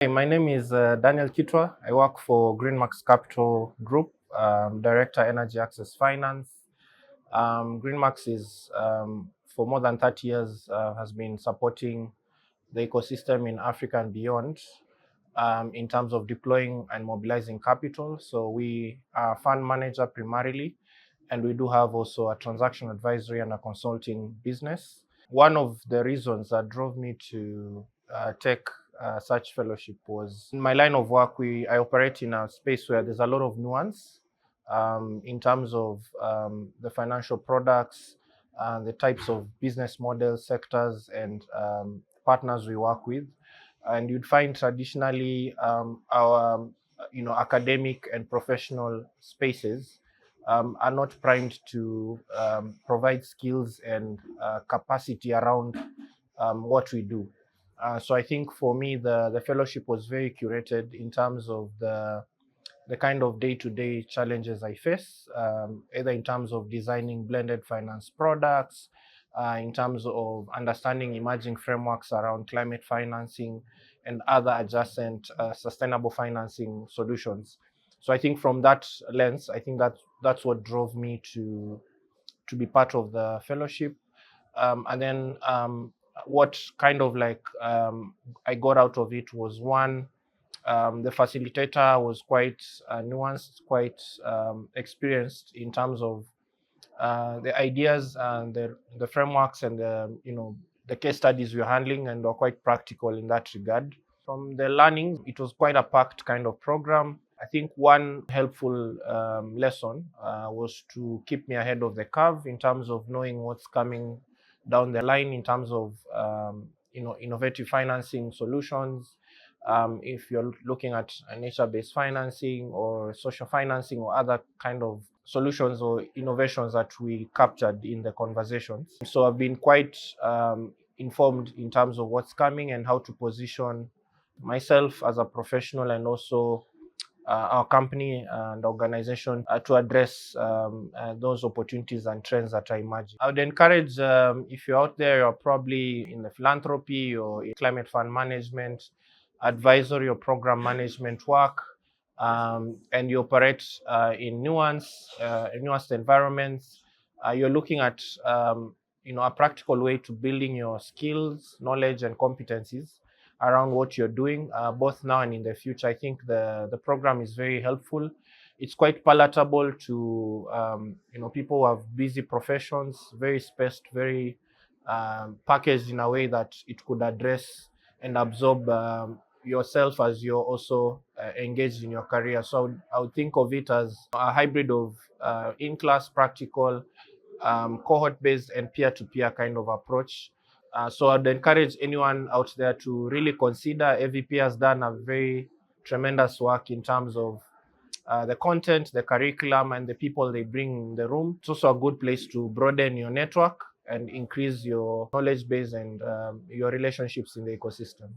Hey, my name is Daniel Kitwa. I work for Greenmax Capital Group, Director Energy Access Finance. Greenmax is, for more than 30 years, has been supporting the ecosystem in Africa and beyond in terms of deploying and mobilizing capital. So we are a fund manager primarily, and we do have also a transaction advisory and a consulting business. One of the reasons that drove me to take such fellowship was in my line of work. I operate in a space where there's a lot of nuance in terms of the financial products, the types of business models, sectors, and partners we work with. And you'd find traditionally our academic and professional spaces are not primed to provide skills and capacity around what we do. So I think for me, the fellowship was very curated in terms of the kind of day-to-day challenges I face, either in terms of designing blended finance products, in terms of understanding emerging frameworks around climate financing and other adjacent sustainable financing solutions. So I think from that lens, I think that's what drove me to be part of the fellowship. And then what kind of I got out of it was one, the facilitator was quite nuanced, quite experienced in terms of the ideas and the frameworks and the case studies we're handling, and were quite practical in that regard. From the learning, it was quite a packed kind of program. I think one helpful lesson was to keep me ahead of the curve in terms of knowing what's coming down the line in terms of innovative financing solutions. If you're looking at nature-based financing or social financing or other kind of solutions or innovations that we captured in the conversations. So I've been quite informed in terms of what's coming and how to position myself as a professional, and also our company and organization to address those opportunities and trends that are emerging. I would encourage, if you're out there, you're probably in the philanthropy or in climate fund management, advisory or program management work, and you operate in nuanced environments, you're looking at a practical way to building your skills, knowledge, and competencies around what you're doing, both now and in the future. I think the program is very helpful. It's quite palatable to people who have busy professions, very spaced, very packaged in a way that it could address and absorb yourself as you're also engaged in your career. So I would think of it as a hybrid of in-class practical, cohort-based, and peer-to-peer kind of approach. So I'd encourage anyone out there to really consider. AVP has done a very tremendous work in terms of the content, the curriculum, and the people they bring in the room. It's also a good place to broaden your network and increase your knowledge base and your relationships in the ecosystem.